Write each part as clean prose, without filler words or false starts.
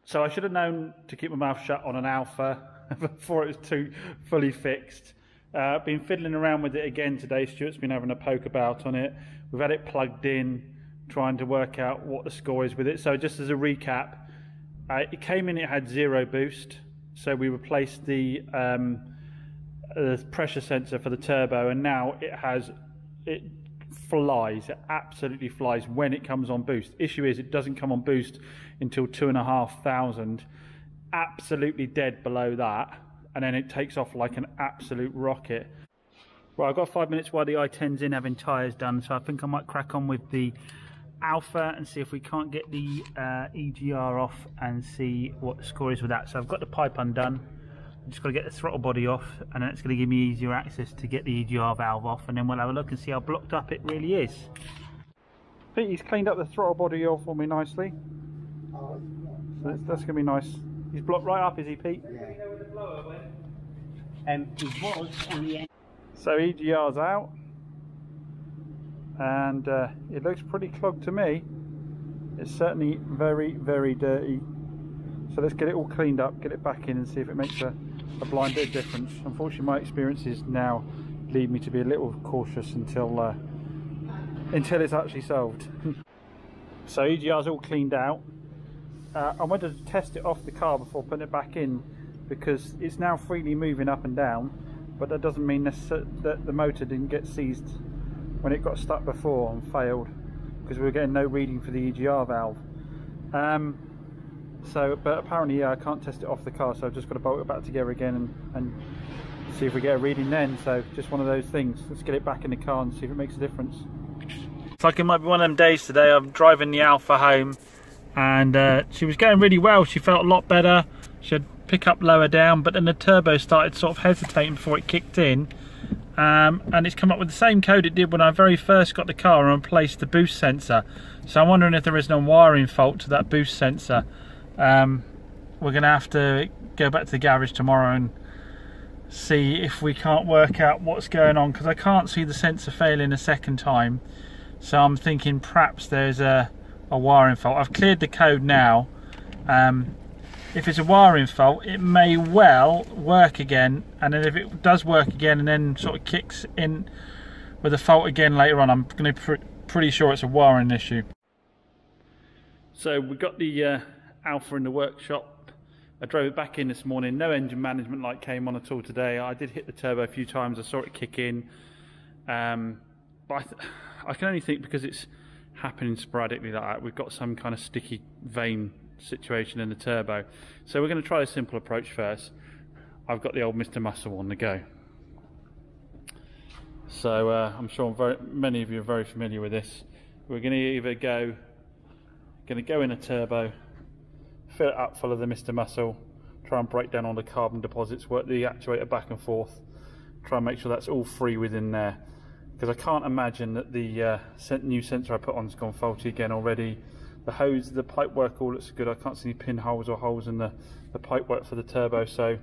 So I should have known to keep my mouth shut on an Alfa before it was too fully fixed. Been fiddling around with it again today. Stuart's been having a poke about on it. We've had it plugged in, trying to work out what the score is with it. So just as a recap, it came in, it had 0 boost. So we replaced the pressure sensor for the turbo, and now it flies. It absolutely flies when it comes on boost. Issue is it doesn't come on boost until 2,500, absolutely dead below that, and then it takes off like an absolute rocket. Right, I've got 5 minutes while the i10's in having tyres done, so I think I might crack on with the Alfa and see if we can't get the EGR off and see what the score is with that. So I've got the pipe undone. I'm just got to get the throttle body off, and then it's going to give me easier access to get the EGR valve off, and then we'll have a look and see how blocked up it really is. I think he's cleaned up the throttle body off for me nicely. So that's going to be nice. He's blocked right up, is he, Pete? Yeah. Do you know where the blower went? It was on the end. So EGR's out, and it looks pretty clogged to me. It's certainly very, very dirty. So let's get it all cleaned up, get it back in, and see if it makes a blind bit of difference. Unfortunately, my experiences now lead me to be a little cautious until it's actually solved. So EGR's all cleaned out. I wanted to test it off the car before putting it back in, because it's now freely moving up and down, but that doesn't mean that the motor didn't get seized when it got stuck before and failed, because we were getting no reading for the EGR valve. But apparently, I can't test it off the car, so I've just got to bolt it back together again and see if we get a reading then. So just one of those things. Let's get it back in the car and see if it makes a difference. It's like it might be one of them days today. I'm driving the Alfa home, and she was going really well. She felt a lot better. She had pick up lower down, but then the turbo started sort of hesitating before it kicked in. And it's come up with the same code it did when I very first got the car and replaced the boost sensor. So I'm wondering if there is no wiring fault to that boost sensor. We're going to have to go back to the garage tomorrow and see if we can't work out what's going on, because I can't see the sensor failing a second time. So I'm thinking perhaps there's a wiring fault. I've cleared the code now. If it's a wiring fault, it may well work again, and then if it does work again and then sort of kicks in with a fault again later on, I'm going to be pretty sure it's a wiring issue. So we got the Alfa in the workshop. I drove it back in this morning. No engine management light came on at all today. I did hit the turbo a few times. I saw it kick in, but I can only think because it's happening sporadically like that, we've got some kind of sticky vein situation in the turbo. So we're going to try a simple approach first. I've got the old Mr. Muscle on the go. So I'm sure many of you are very familiar with this. We're going to either go in a turbo, fill it up full of the Mr. Muscle, try and break down all the carbon deposits, work the actuator back and forth, try and make sure that's all free within there, because I can't imagine that the new sensor I put on has gone faulty again already. The hose, the pipe work all looks good. I can't see any pinholes or holes in the pipe work for the turbo. So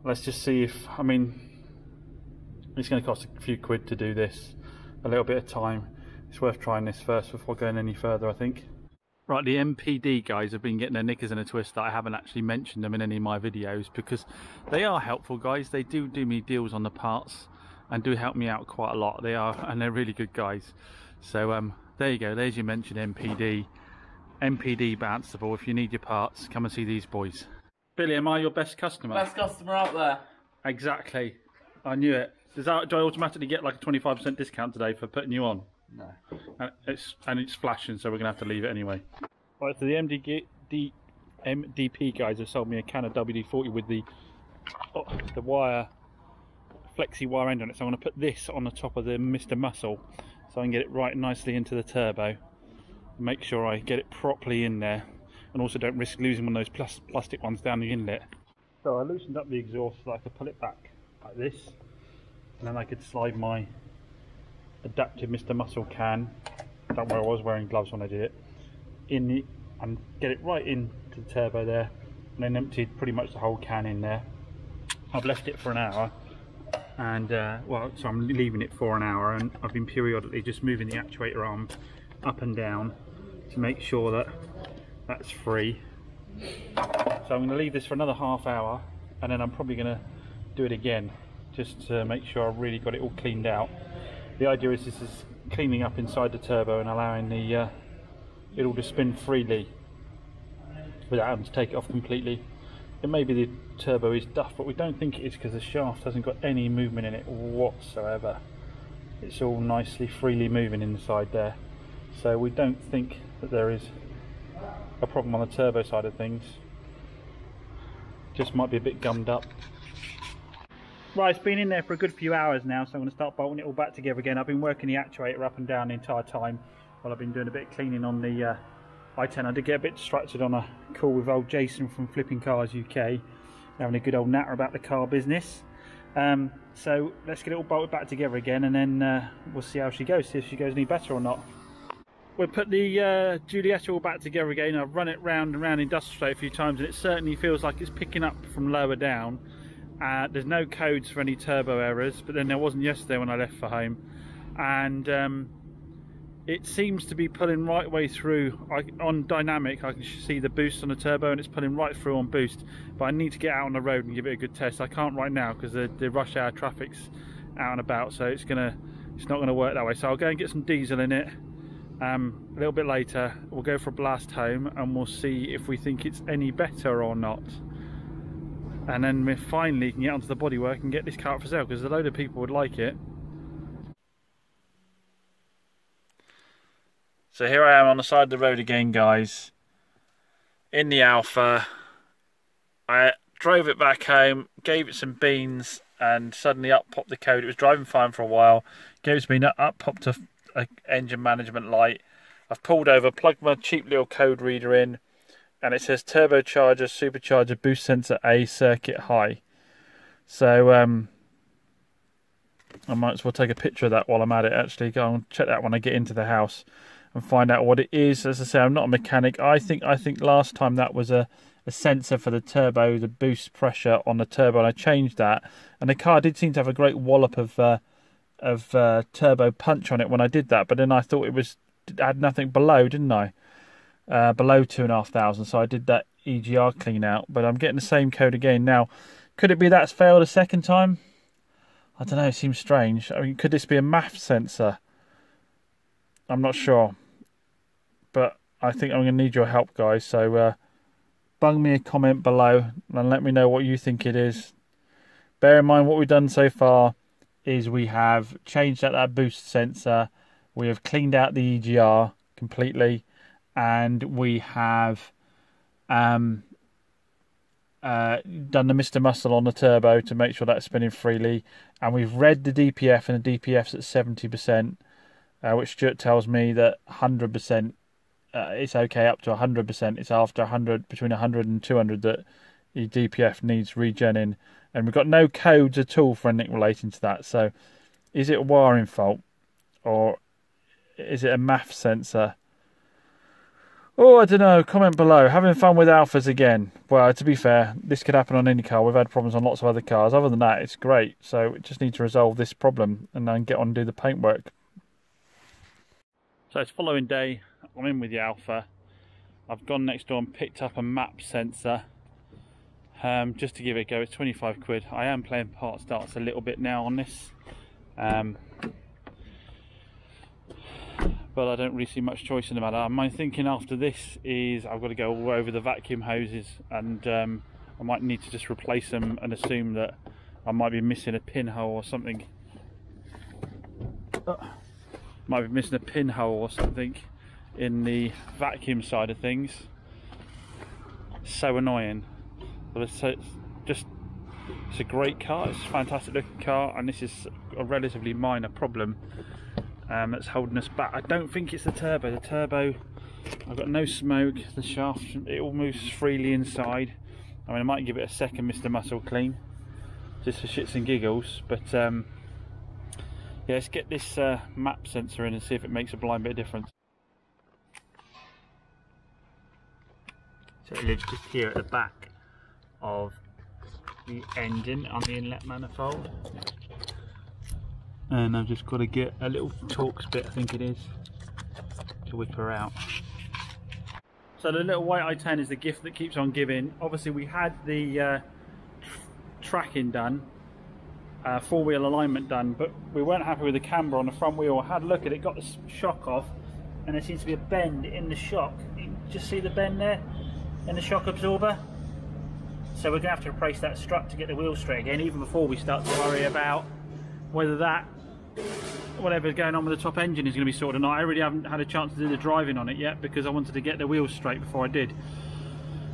let's just see if, I mean, it's going to cost a few quid to do this, a little bit of time. It's worth trying this first before going any further, I think. Right, the MPD guys have been getting their knickers in a twist that I haven't actually mentioned them in any of my videos, because they are helpful guys. They do me deals on the parts and do help me out quite a lot. They are, and they're really good guys. So there you go, there's your mentioned MPD Bounceable. If you need your parts, come and see these boys. Billy, am I your best customer? Best customer out there. Exactly, I knew it. Do I automatically get like a 25% discount today for putting you on? No. And it's flashing, so we're going to have to leave it anyway. Right, so the MDP guys have sold me a can of WD-40 with the wire, flexi wire end on it. So I'm going to put this on the top of the Mr. Muscle so I can get it right nicely into the turbo. Make sure I get it properly in there, and also don't risk losing one of those plastic ones down the inlet. So I loosened up the exhaust so I could pull it back like this, and then I could slide my adaptive Mr. Muscle can, don't worry, I was wearing gloves when I did it, and get it right into the turbo there, and then emptied pretty much the whole can in there. I've left it for an hour, and so I'm leaving it for an hour, and I've been periodically just moving the actuator arm up and down to make sure that that's free. So I'm going to leave this for another half hour, and then I'm probably going to do it again just to make sure I've really got it all cleaned out. The idea is this is cleaning up inside the turbo and allowing the it all to spin freely without having to take it off completely. It may be the turbo is duff, but we don't think it is because the shaft hasn't got any movement in it whatsoever. It's all nicely freely moving inside there, so we don't think that there is a problem on the turbo side of things. Just might be a bit gummed up. Right, it's been in there for a good few hours now, so I'm going to start bolting it all back together again. I've been working the actuator up and down the entire time while I've been doing a bit of cleaning on the I-10. I did get a bit distracted on a call with old Jason from Flipping Cars UK, having a good old natter about the car business. So let's get it all bolted back together again, and then we'll see how she goes, see if she goes any better or not. We'll put the Giulietta all back together again. I've run it round and round industrial state a few times, and it certainly feels like it's picking up from lower down. There's no codes for any turbo errors, but then there wasn't yesterday when I left for home, and it seems to be pulling right way through. On dynamic I can see the boost on the turbo, and it's pulling right through on boost, but I need to get out on the road and give it a good test. I can't right now because the rush hour traffic's out and about, so it's not going to work that way. So I'll go and get some diesel in it a little bit later. We'll go for a blast home and we'll see if we think it's any better or not, and then we finally can get onto the bodywork and get this car up for sale, because a load of people would like it. So here I am on the side of the road again, guys, in the Alfa. I drove it back home, gave it some beans, and suddenly up popped the code. It was driving fine for a while, gave it some beans, up popped a engine management light. I've pulled over, plugged my cheap little code reader in, and it says turbocharger, supercharger, boost sensor A, circuit high. So I might as well take a picture of that while I'm at it. Actually, go and check that when I get into the house and find out what it is. As I say, I'm not a mechanic. I think last time that was a sensor for the turbo, the boost pressure on the turbo, and I changed that. And the car did seem to have a great wallop of turbo punch on it when I did that. But then I thought it had nothing below, didn't I? Below 2,500. So I did that EGR clean out. But I'm getting the same code again now. Could it be that's failed a second time? I don't know. It seems strange. I mean, could this be a MAF sensor? I'm not sure, but I think I'm going to need your help, guys. So bung me a comment below and let me know what you think it is. Bear in mind what we've done so far is we have changed out that boost sensor, we have cleaned out the EGR completely, and we have done the Mr. Muscle on the turbo to make sure that's spinning freely, and we've read the DPF, and the DPF's at 70%. Which Stuart tells me that 100% it's okay up to 100%. It's after 100, between 100 and 200 that the DPF needs regenning, and we've got no codes at all for anything relating to that. So is it a wiring fault, or is it a MAF sensor? Oh, I don't know. Comment below. Having fun with Alfas again. Well, to be fair, this could happen on any car. We've had problems on lots of other cars. Other than that, it's great. So we just need to resolve this problem and then get on and do the paintwork. So it's following day, I'm in with the Alfa. I've gone next door and picked up a map sensor just to give it a go. It's 25 quid. I am playing part starts a little bit now on this, but I don't really see much choice in the matter. My thinking after this is I've got to go all over the vacuum hoses, and I might need to just replace them and assume that I might be missing a pinhole or something. Might be missing a pinhole or something in the vacuum side of things. So annoying. But it's a great car. It's a fantastic looking car, and this is a relatively minor problem that's holding us back. I don't think it's the turbo. The turbo, I've got no smoke. The shaft, it all moves freely inside. I mean, I might give it a second Mr. Muscle clean just for shits and giggles, but yeah, let's get this map sensor in and see if it makes a blind bit of difference. So it lives just here at the back of the engine on the inlet manifold, and I've just got to get a little Torx bit, I think it is, to whip her out. So the little white i10 is the gift that keeps on giving. Obviously we had the tracking done, four-wheel alignment done, but we weren't happy with the camber on the front wheel. I had a look at it, got the shock off, and there seems to be a bend in the shock. You can just see the bend there in the shock absorber. So we're going to have to replace that strut to get the wheel straight again, even before we start to worry about whether that, whatever's going on with the top engine is going to be sorted or not. I really haven't had a chance to do the driving on it yet because I wanted to get the wheels straight before I did.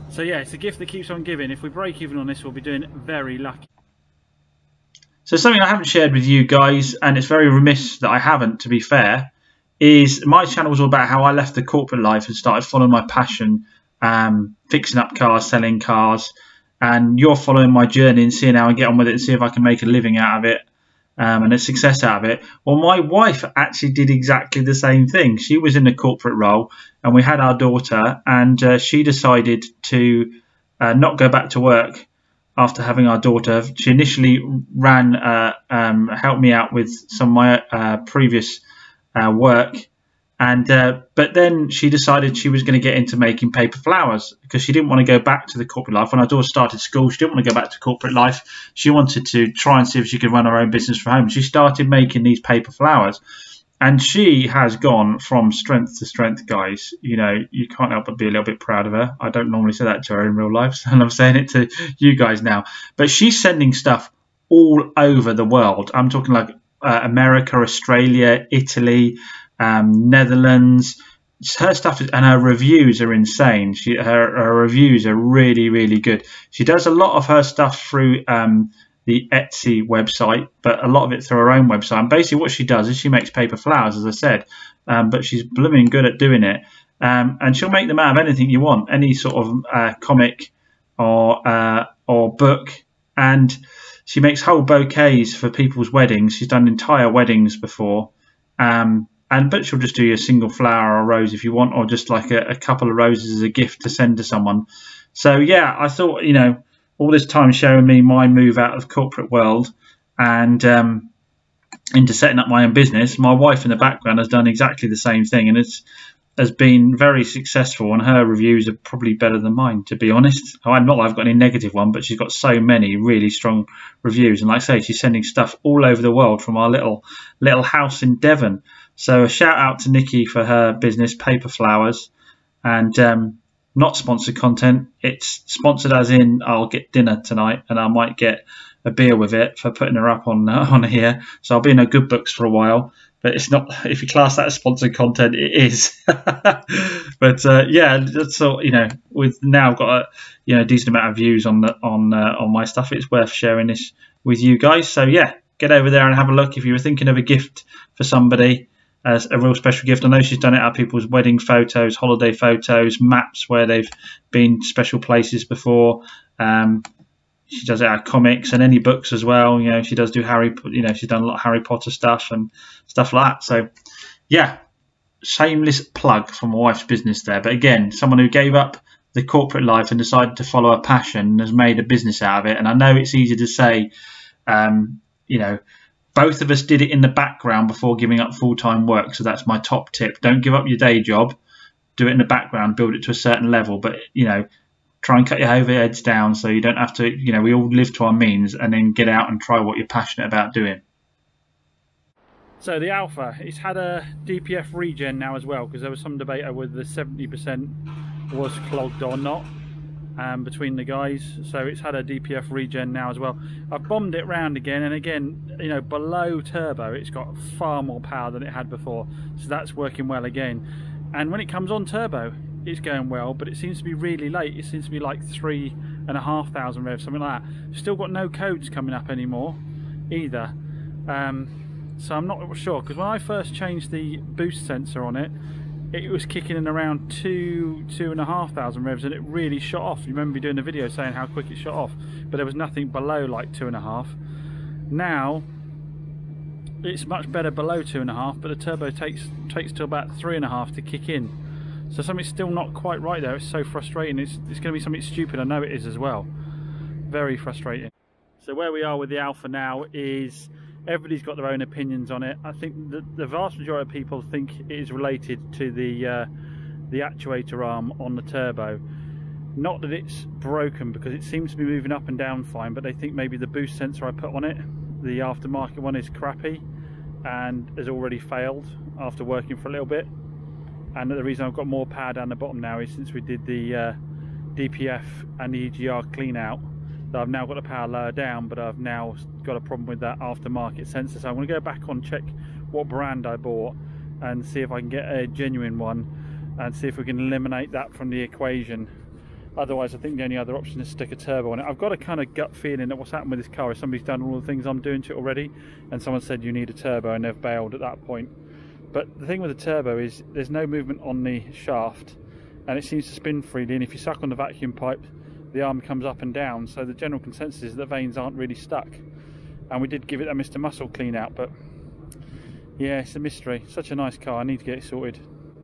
So yeah, it's a gift that keeps on giving. If we break even on this, we'll be doing very lucky. So something I haven't shared with you guys, and it's very remiss that I haven't, to be fair, is my channel was all about how I left the corporate life and started following my passion, fixing up cars, selling cars, and you're following my journey and seeing how I get on with it and see if I can make a living out of it. And a success out of it. Well, my wife actually did exactly the same thing. She was in a corporate role and we had our daughter, and she decided to not go back to work after having our daughter. She initially ran, helped me out with some of my previous work, and but then she decided she was going to get into making paper flowers because she didn't want to go back to the corporate life. When our daughter started school, she didn't want to go back to corporate life. She wanted to try and see if she could run her own business from home. She started making these paper flowers, and she has gone from strength to strength, guys. You know, you can't help but be a little bit proud of her. I don't normally say that to her in real life, and I'm saying it to you guys now. But she's sending stuff all over the world. I'm talking like America, Australia, Italy, Netherlands. Her stuff is, and her reviews are insane. Her reviews are really, really good. She does a lot of her stuff through the Etsy website, but a lot of it through her own website. And basically what she does is she makes paper flowers, as I said, but she's blooming good at doing it. And she'll make them out of anything you want, any sort of comic or book. And she makes whole bouquets for people's weddings. She's done entire weddings before. But she'll just do you a single flower or a rose if you want, or just like a couple of roses as a gift to send to someone. So yeah, I thought, you know, all this time showing me my move out of the corporate world and into setting up my own business, my wife in the background has done exactly the same thing, and has been very successful, and her reviews are probably better than mine, to be honest. Not that I've got any negative one, but she's got so many really strong reviews, and like I say, she's sending stuff all over the world from our little house in Devon. So a shout out to Nikki for her business, Paper Flowers, and not sponsored content. It's sponsored as in I'll get dinner tonight and I might get a beer with it for putting her up on here. So I'll be in her good books for a while. But it's not, if you class that as sponsored content, it is. But yeah, so you know, with now I've got a decent amount of views on my stuff. It's worth sharing this with you guys. So yeah, get over there and have a look if you were thinking of a gift for somebody. As a real special gift. I know she's done it out of people's wedding photos, holiday photos, maps where they've been special places before. She does it out of comics and any books as well. You know, she does do she's done a lot of Harry Potter stuff and stuff like that. So yeah, shameless plug for my wife's business there. But again, someone who gave up the corporate life and decided to follow a passion and has made a business out of it. And I know it's easy to say, both of us did it in the background before giving up full-time work. So that's my top tip. Don't give up your day job. Do it in the background, build it to a certain level. But, try and cut your overheads down so you don't have to, we all live to our means, and then get out and try what you're passionate about doing. So the Alfa, it's had a DPF regen now as well, because there was some debate over whether the 70% was clogged or not. Between the guys, so it's had a DPF regen now as well. I've bombed it round again, and again, below turbo it's got far more power than it had before, so that's working well again. And when it comes on turbo, it's going well, but it seems to be really late. It seems to be like 3,500 revs, something like that. Still got no codes coming up anymore either, so I'm not sure, because when I first changed the boost sensor on it, it was kicking in around 2,500 revs, and it really shot off. You remember me doing a video saying how quick it shot off, but there was nothing below like 2.5. Now it's much better below 2.5, but the turbo takes to about 3.5 to kick in. So something's still not quite right there. It's so frustrating. It's going to be something stupid. I know it is as well. Very frustrating. So where we are with the Alfa now is, everybody's got their own opinions on it. I think the vast majority of people think it is related to the the actuator arm on the turbo. Not that it's broken, because it seems to be moving up and down fine, but they think maybe the boost sensor I put on it, the aftermarket one, is crappy and has already failed after working for a little bit. And the reason I've got more power down the bottom now is since we did the DPF and the EGR clean out, that I've now got the power lower down, but I've now got a problem with that aftermarket sensor. So I'm going to go back on, check what brand I bought and see if I can get a genuine one and see if we can eliminate that from the equation. Otherwise, I think the only other option is to stick a turbo on it. I've got a kind of gut feeling that what's happened with this car is somebody's done all the things I'm doing to it already, and someone said you need a turbo and they've bailed at that point. But the thing with the turbo is there's no movement on the shaft and it seems to spin freely, and if you suck on the vacuum pipe, the arm comes up and down. So the general consensus is that vanes aren't really stuck. And we did give it a Mr. Muscle clean out, but yeah, it's a mystery. Such a nice car, I need to get it sorted.